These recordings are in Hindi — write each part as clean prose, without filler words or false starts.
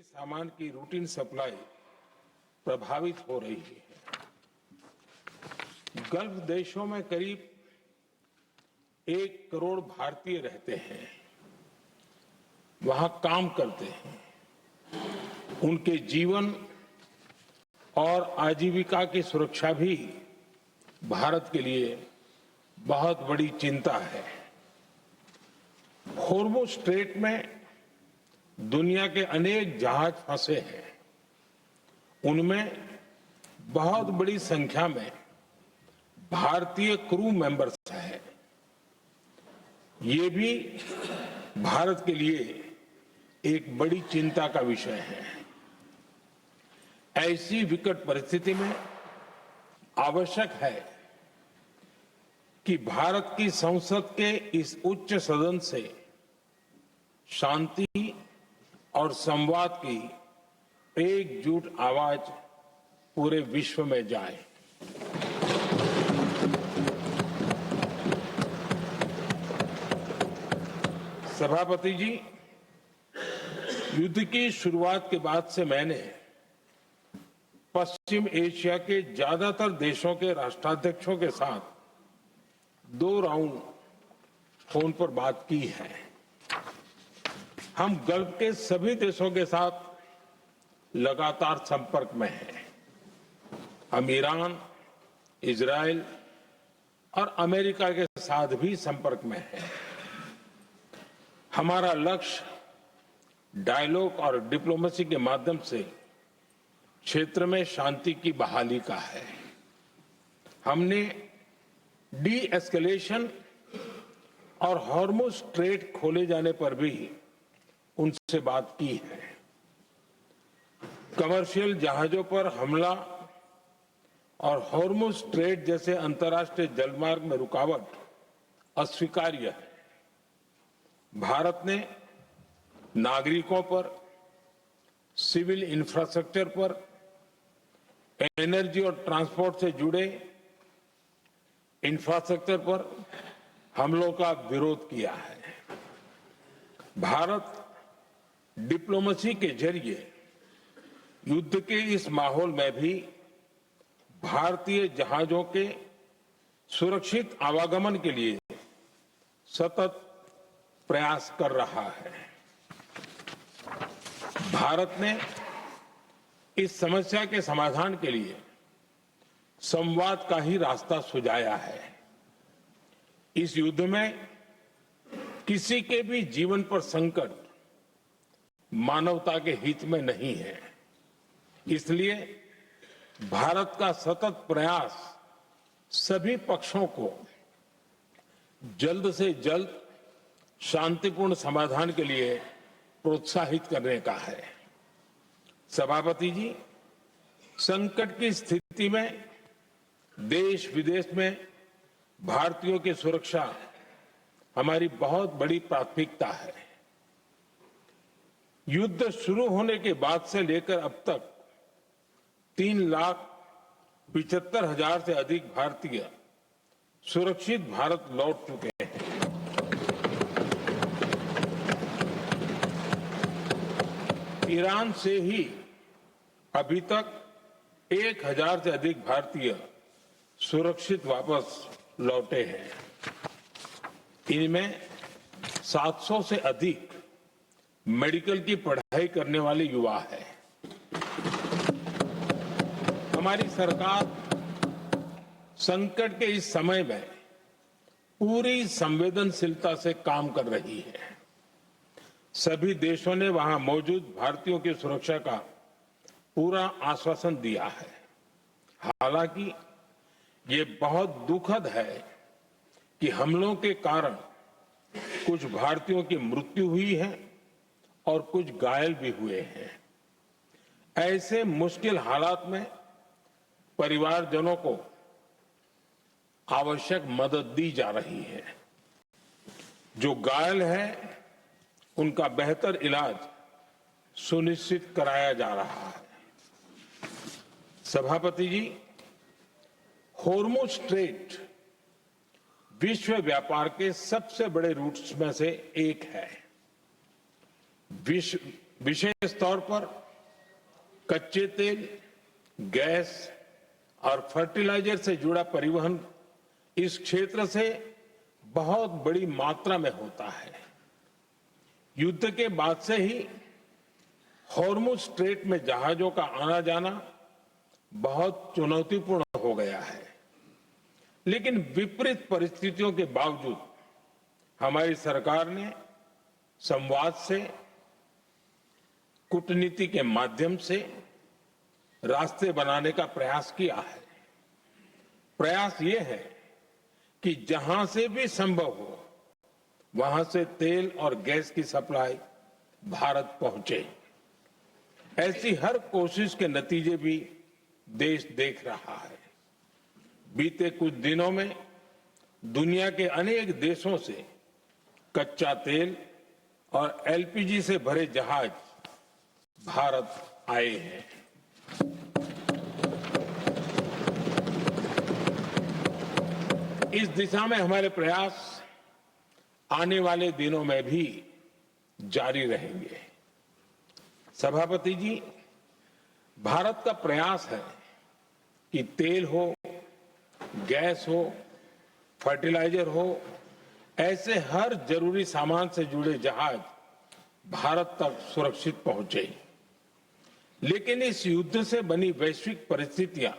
सामान की रूटीन सप्लाई प्रभावित हो रही है। गल्फ देशों में करीब 1 करोड़ भारतीय रहते हैं, वहां काम करते हैं। उनके जीवन और आजीविका की सुरक्षा भी भारत के लिए बहुत बड़ी चिंता है। होर्मुज स्ट्रेट में दुनिया के अनेक जहाज फंसे हैं। उनमें बहुत बड़ी संख्या में भारतीय क्रू मेंबर्स हैं। ये भी भारत के लिए एक बड़ी चिंता का विषय है। ऐसी विकट परिस्थिति में आवश्यक है कि भारत की संसद के इस उच्च सदन से शांति और संवाद की एकजुट आवाज पूरे विश्व में जाए। सभापति जी, युद्ध की शुरुआत के बाद से मैंने पश्चिम एशिया के ज्यादातर देशों के राष्ट्राध्यक्षों के साथ 2 राउंड फोन पर बात की है। हम गल्फ के सभी देशों के साथ लगातार संपर्क में हैं। हम ईरान, इजराइल और अमेरिका के साथ भी संपर्क में हैं। हमारा लक्ष्य डायलॉग और डिप्लोमेसी के माध्यम से क्षेत्र में शांति की बहाली का है। हमने डी एस्केलेशन और हॉर्मुज स्ट्रेट खोले जाने पर भी उनसे बात की है। कमर्शियल जहाजों पर हमला और हॉर्मुज स्ट्रेट जैसे अंतर्राष्ट्रीय जलमार्ग में रुकावट अस्वीकार्य है। भारत ने नागरिकों पर, सिविल इंफ्रास्ट्रक्चर पर, एनर्जी और ट्रांसपोर्ट से जुड़े इंफ्रास्ट्रक्चर पर हमलों का विरोध किया है। भारत डिप्लोमेसी के जरिए युद्ध के इस माहौल में भी भारतीय जहाजों के सुरक्षित आवागमन के लिए सतत प्रयास कर रहा है। भारत ने इस समस्या के समाधान के लिए संवाद का ही रास्ता सुझाया है। इस युद्ध में किसी के भी जीवन पर संकट मानवता के हित में नहीं है। इसलिए भारत का सतत प्रयास सभी पक्षों को जल्द से जल्द शांतिपूर्ण समाधान के लिए प्रोत्साहित करने का है। सभापति जी, संकट की स्थिति में देश विदेश में भारतीयों की सुरक्षा हमारी बहुत बड़ी प्राथमिकता है। युद्ध शुरू होने के बाद से लेकर अब तक 3,75,000 से अधिक भारतीय सुरक्षित भारत लौट चुके हैं। ईरान से ही अभी तक 1,000 से अधिक भारतीय सुरक्षित वापस लौटे हैं। इनमें 700 से अधिक मेडिकल की पढ़ाई करने वाले युवा हैं। हमारी सरकार संकट के इस समय में पूरी संवेदनशीलता से काम कर रही है। सभी देशों ने वहां मौजूद भारतीयों की सुरक्षा का पूरा आश्वासन दिया है। हालांकि ये बहुत दुखद है कि हमलों के कारण कुछ भारतीयों की मृत्यु हुई है और कुछ घायल भी हुए हैं। ऐसे मुश्किल हालात में परिवारजनों को आवश्यक मदद दी जा रही है। जो घायल हैं, उनका बेहतर इलाज सुनिश्चित कराया जा रहा है। सभापति जी, होर्मुज स्ट्रेट विश्व व्यापार के सबसे बड़े रूट्स में से एक है। विशेष तौर पर कच्चे तेल, गैस और फर्टिलाइजर से जुड़ा परिवहन इस क्षेत्र से बहुत बड़ी मात्रा में होता है। युद्ध के बाद से ही हॉर्मुज स्ट्रेट में जहाजों का आना जाना बहुत चुनौतीपूर्ण हो गया है, लेकिन विपरीत परिस्थितियों के बावजूद हमारी सरकार ने संवाद से, कूटनीति के माध्यम से रास्ते बनाने का प्रयास किया है। प्रयास ये है कि जहां से भी संभव हो वहां से तेल और गैस की सप्लाई भारत पहुंचे। ऐसी हर कोशिश के नतीजे भी देश देख रहा है। बीते कुछ दिनों में दुनिया के अनेक देशों से कच्चा तेल और एलपीजी से भरे जहाज भारत आए हैं। इस दिशा में हमारे प्रयास आने वाले दिनों में भी जारी रहेंगे। सभापति जी, भारत का प्रयास है कि तेल हो, गैस हो, फर्टिलाइजर हो, ऐसे हर जरूरी सामान से जुड़े जहाज भारत तक सुरक्षित पहुंचे। लेकिन इस युद्ध से बनी वैश्विक परिस्थितियां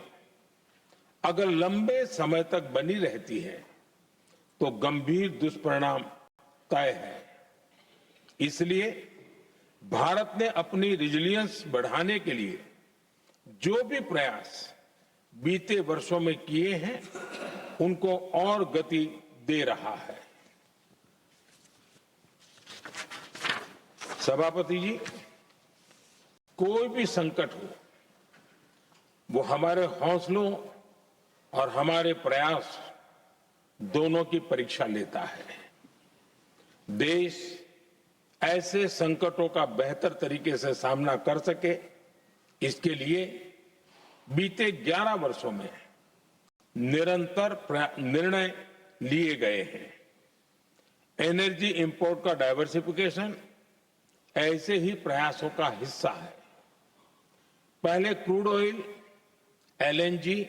अगर लंबे समय तक बनी रहती है तो गंभीर दुष्परिणाम तय है। इसलिए भारत ने अपनी रेजिलियंस बढ़ाने के लिए जो भी प्रयास बीते वर्षों में किए हैं उनको और गति दे रहा है। सभापति जी, कोई भी संकट हो वो हमारे हौसलों और हमारे प्रयास दोनों की परीक्षा लेता है। देश ऐसे संकटों का बेहतर तरीके से सामना कर सके, इसके लिए बीते 11 वर्षों में निरंतर निर्णय लिए गए हैं। एनर्जी इंपोर्ट का डाइवर्सिफिकेशन ऐसे ही प्रयासों का हिस्सा है। पहले क्रूड ऑयल, एलएनजी,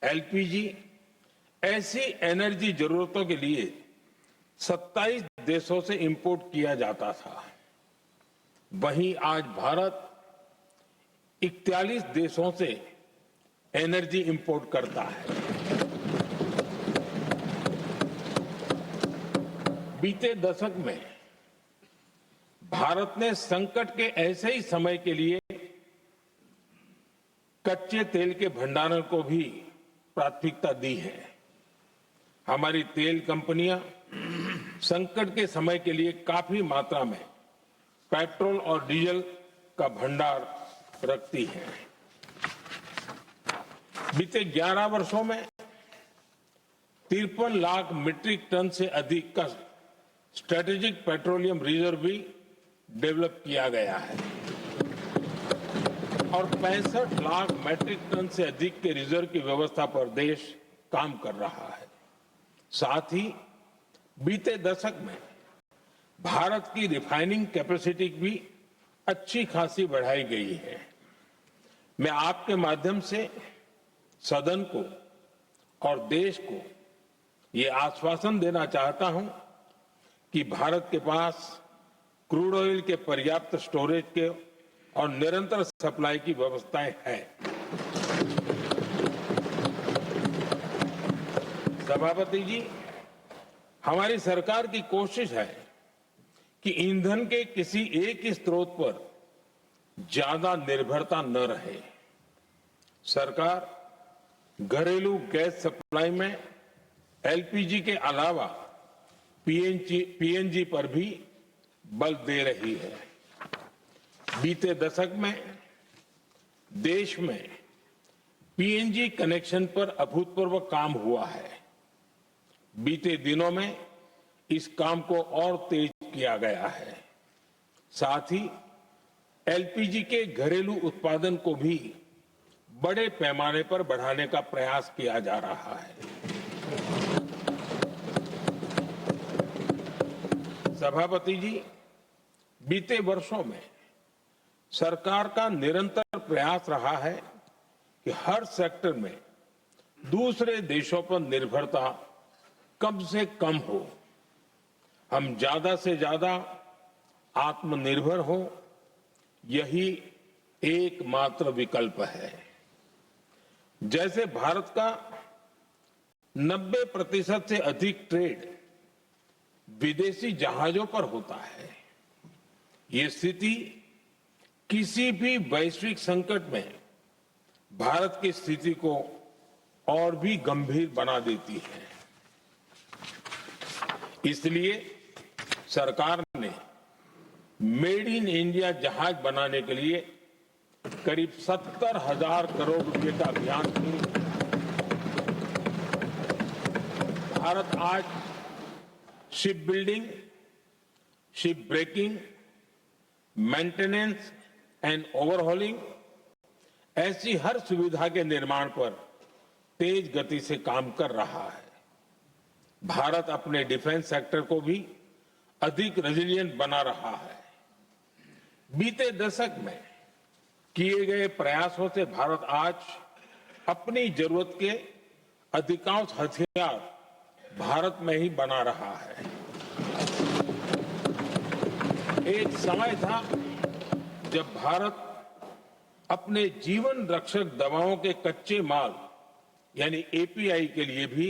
एलपीजी ऐसी एनर्जी जरूरतों के लिए 27 देशों से इंपोर्ट किया जाता था। वहीं आज भारत 41 देशों से एनर्जी इंपोर्ट करता है। बीते दशक में भारत ने संकट के ऐसे ही समय के लिए कच्चे तेल के भंडारण को भी प्राथमिकता दी है। हमारी तेल कंपनियां संकट के समय के लिए काफी मात्रा में पेट्रोल और डीजल का भंडार रखती हैं। बीते 11 वर्षों में 53 लाख मीट्रिक टन से अधिक का स्ट्रेटेजिक पेट्रोलियम रिजर्व भी डेवलप किया गया है और 65 लाख मीट्रिक टन से अधिक के रिजर्व की व्यवस्था पर देश काम कर रहा है। साथ ही बीते दशक में भारत की रिफाइनिंग कैपेसिटी भी अच्छी खासी बढ़ाई गई है। मैं आपके माध्यम से सदन को और देश को ये आश्वासन देना चाहता हूं कि भारत के पास क्रूड ऑयल के पर्याप्त स्टोरेज के और निरंतर सप्लाई की व्यवस्थाएं हैं। सभापति जी, हमारी सरकार की कोशिश है कि ईंधन के किसी एक ही स्रोत पर ज्यादा निर्भरता न रहे। सरकार घरेलू गैस सप्लाई में एलपीजी के अलावा पीएनजी पर भी बल दे रही है। बीते दशक में देश में पीएनजी कनेक्शन पर अभूतपूर्व काम हुआ है। बीते दिनों में इस काम को और तेज किया गया है। साथ ही एलपीजी के घरेलू उत्पादन को भी बड़े पैमाने पर बढ़ाने का प्रयास किया जा रहा है। सभापति जी, बीते वर्षों में सरकार का निरंतर प्रयास रहा है कि हर सेक्टर में दूसरे देशों पर निर्भरता कम से कम हो, हम ज्यादा से ज्यादा आत्मनिर्भर हो, यही एकमात्र विकल्प है। जैसे भारत का 90% से अधिक ट्रेड विदेशी जहाजों पर होता है, ये स्थिति किसी भी वैश्विक संकट में भारत की स्थिति को और भी गंभीर बना देती है। इसलिए सरकार ने मेड इन इंडिया जहाज बनाने के लिए करीब 70,000 करोड़ रुपए का अभियान शुरू किया। भारत आज ship building, ship breaking, maintenance and overhauling ऐसी हर सुविधा के निर्माण पर तेज गति से काम कर रहा है। भारत अपने डिफेंस सेक्टर को भी अधिक रेजिलिएंट बना रहा है। बीते दशक में किए गए प्रयासों से भारत आज अपनी जरूरत के अधिकांश हथियार भारत में ही बना रहा है। एक समय था जब भारत अपने जीवन रक्षक दवाओं के कच्चे माल यानी एपीआई के लिए भी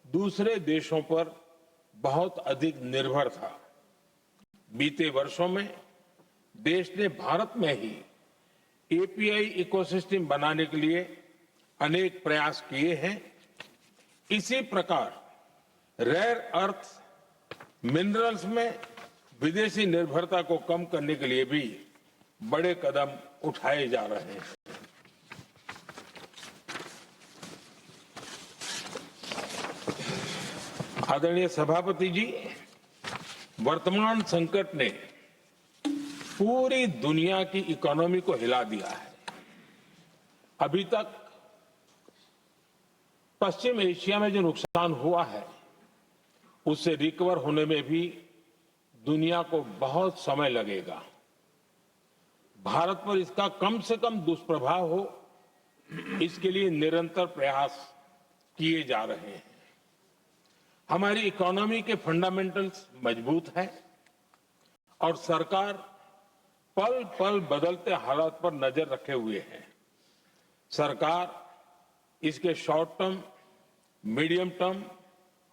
दूसरे देशों पर बहुत अधिक निर्भर था। बीते वर्षों में देश ने भारत में ही एपीआई इकोसिस्टम बनाने के लिए अनेक प्रयास किए हैं। इसी प्रकार रेयर अर्थ मिनरल्स में विदेशी निर्भरता को कम करने के लिए भी बड़े कदम उठाए जा रहे हैं। आदरणीय सभापति जी, वर्तमान संकट ने पूरी दुनिया की इकोनॉमी को हिला दिया है। अभी तक पश्चिम एशिया में जो नुकसान हुआ है उससे रिकवर होने में भी दुनिया को बहुत समय लगेगा। भारत पर इसका कम से कम दुष्प्रभाव हो, इसके लिए निरंतर प्रयास किए जा रहे हैं। हमारी इकोनॉमी के फंडामेंटल्स मजबूत हैं और सरकार पल पल बदलते हालात पर नजर रखे हुए है। सरकार इसके शॉर्ट टर्म, मीडियम टर्म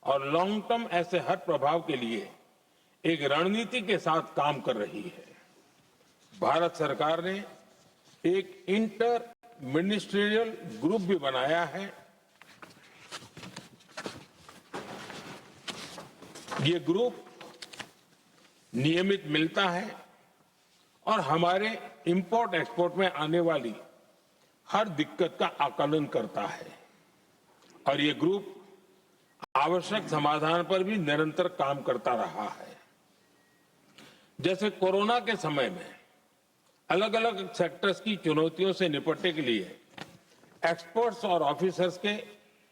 और लॉन्ग टर्म ऐसे हर प्रभाव के लिए एक रणनीति के साथ काम कर रही है। भारत सरकार ने एक इंटर मिनिस्ट्रियल ग्रुप भी बनाया है। ये ग्रुप नियमित मिलता है और हमारे इंपोर्ट एक्सपोर्ट में आने वाली हर दिक्कत का आकलन करता है और ये ग्रुप आवश्यक समाधान पर भी निरंतर काम करता रहा है। जैसे कोरोना के समय में अलग अलग सेक्टर्स की चुनौतियों से निपटने के लिए एक्सपर्ट्स और ऑफिसर्स के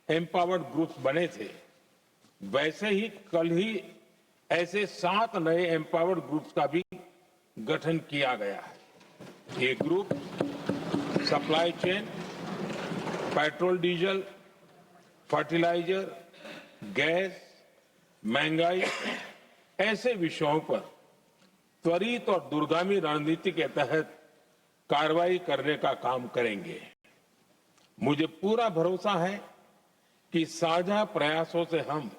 एम्पावर्ड ग्रुप्स बने थे, वैसे ही कल ही ऐसे 7 नए एम्पावर्ड ग्रुप्स का भी गठन किया गया है। ये group supply chain, petrol diesel, fertiliser, gas, महंगाई ऐसे विषयों पर त्वरित और दूरगामी रणनीति के तहत कार्रवाई करने का काम करेंगे। मुझे पूरा भरोसा है कि साझा प्रयासों से हम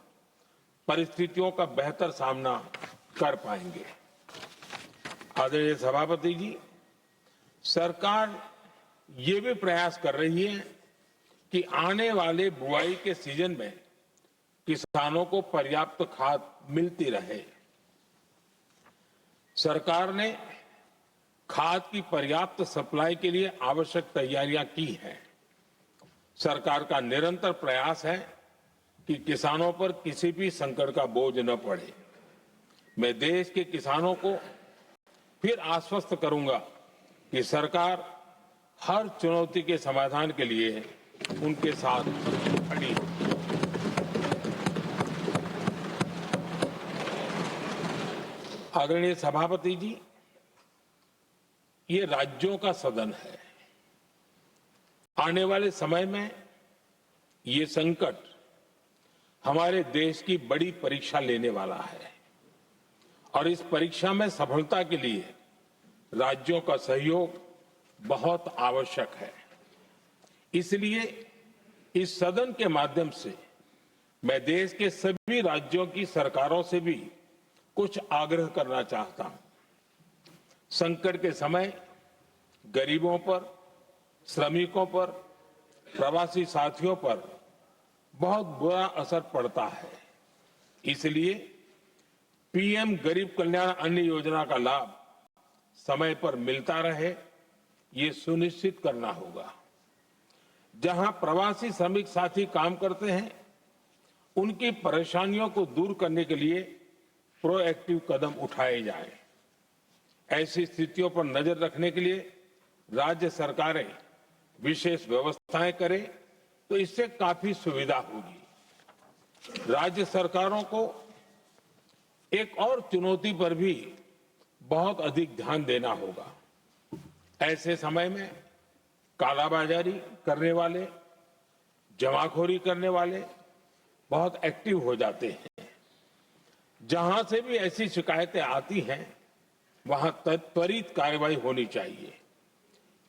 परिस्थितियों का बेहतर सामना कर पाएंगे। आदरणीय सभापति जी, सरकार ये भी प्रयास कर रही है कि आने वाले बुआई के सीजन में किसानों को पर्याप्त खाद मिलती रहे। सरकार ने खाद की पर्याप्त सप्लाई के लिए आवश्यक तैयारियां की हैं। सरकार का निरंतर प्रयास है कि किसानों पर किसी भी संकट का बोझ न पड़े। मैं देश के किसानों को फिर आश्वस्त करूंगा कि सरकार हर चुनौती के समाधान के लिए उनके साथ खड़ी है। आदरणीय सभापति जी, ये राज्यों का सदन है। आने वाले समय में ये संकट हमारे देश की बड़ी परीक्षा लेने वाला है और इस परीक्षा में सफलता के लिए राज्यों का सहयोग बहुत आवश्यक है। इसलिए इस सदन के माध्यम से मैं देश के सभी राज्यों की सरकारों से भी कुछ आग्रह करना चाहता हूं। संकट के समय गरीबों पर, श्रमिकों पर, प्रवासी साथियों पर बहुत बुरा असर पड़ता है। इसलिए पीएम गरीब कल्याण अन्न योजना का लाभ समय पर मिलता रहे, ये सुनिश्चित करना होगा। जहां प्रवासी श्रमिक साथी काम करते हैं, उनकी परेशानियों को दूर करने के लिए प्रोएक्टिव कदम उठाए जाएं। ऐसी स्थितियों पर नजर रखने के लिए राज्य सरकारें विशेष व्यवस्थाएं करें तो इससे काफी सुविधा होगी। राज्य सरकारों को एक और चुनौती पर भी बहुत अधिक ध्यान देना होगा। ऐसे समय में कालाबाजारी करने वाले, जमाखोरी करने वाले बहुत एक्टिव हो जाते हैं। जहां से भी ऐसी शिकायतें आती हैं, वहां त्वरित कार्रवाई होनी चाहिए।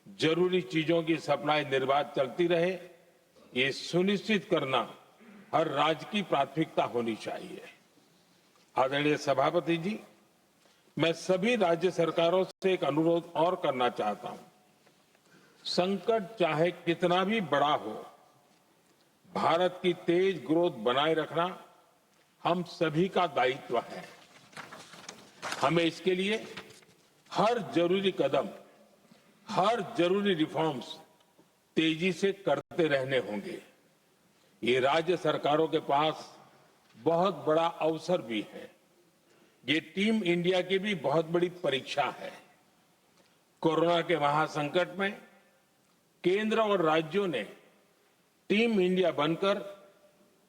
जरूरी चीजों की सप्लाई निर्बाध चलती रहे, ये सुनिश्चित करना हर राज्य की प्राथमिकता होनी चाहिए। आदरणीय सभापति जी, मैं सभी राज्य सरकारों से एक अनुरोध और करना चाहता हूं। संकट चाहे कितना भी बड़ा हो, भारत की तेज ग्रोथ बनाए रखना हम सभी का दायित्व है। हमें इसके लिए हर जरूरी कदम, हर जरूरी रिफॉर्म्स तेजी से करते रहने होंगे। ये राज्य सरकारों के पास बहुत बड़ा अवसर भी है। ये टीम इंडिया की भी बहुत बड़ी परीक्षा है। कोरोना के महासंकट में केंद्र और राज्यों ने टीम इंडिया बनकर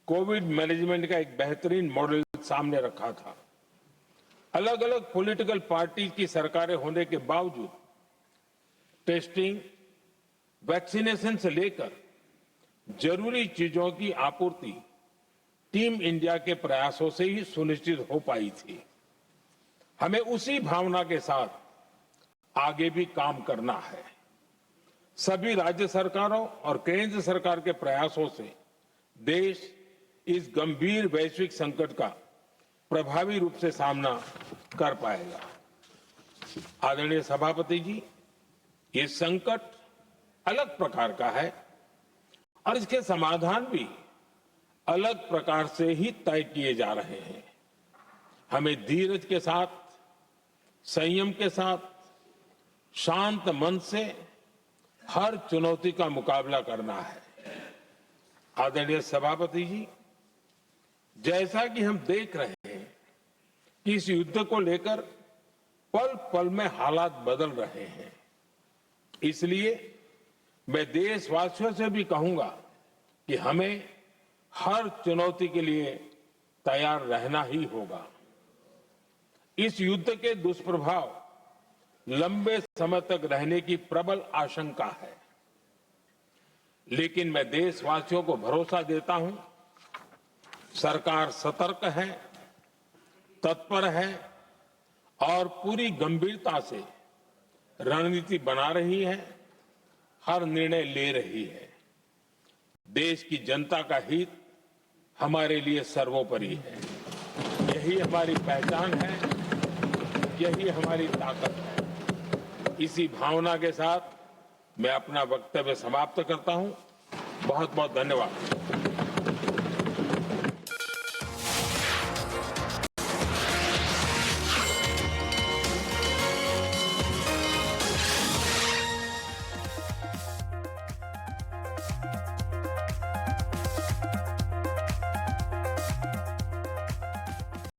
कोविड मैनेजमेंट का एक बेहतरीन मॉडल सामने रखा था। अलग अलग पॉलिटिकल पार्टी की सरकारें होने के बावजूद टेस्टिंग, वैक्सीनेशन से लेकर जरूरी चीजों की आपूर्ति टीम इंडिया के प्रयासों से ही सुनिश्चित हो पाई थी। हमें उसी भावना के साथ आगे भी काम करना है। सभी राज्य सरकारों और केंद्र सरकार के प्रयासों से देश इस गंभीर वैश्विक संकट का प्रभावी रूप से सामना कर पाएगा। आदरणीय सभापति जी, ये संकट अलग प्रकार का है और इसके समाधान भी अलग प्रकार से ही तय किए जा रहे हैं। हमें धीरज के साथ, संयम के साथ, शांत मन से हर चुनौती का मुकाबला करना है। आदरणीय सभापति जी, जैसा कि हम देख रहे हैं कि इस युद्ध को लेकर पल पल में हालात बदल रहे हैं, इसलिए मैं देशवासियों से भी कहूंगा कि हमें हर चुनौती के लिए तैयार रहना ही होगा। इस युद्ध के दुष्प्रभाव लंबे समय तक रहने की प्रबल आशंका है, लेकिन मैं देशवासियों को भरोसा देता हूं, सरकार सतर्क है, तत्पर है और पूरी गंभीरता से रणनीति बना रही है, हर निर्णय ले रही है। देश की जनता का हित हमारे लिए सर्वोपरि है। यही हमारी पहचान है, यही हमारी ताकत है। इसी भावना के साथ मैं अपना वक्तव्य समाप्त करता हूं। बहुत बहुत धन्यवाद।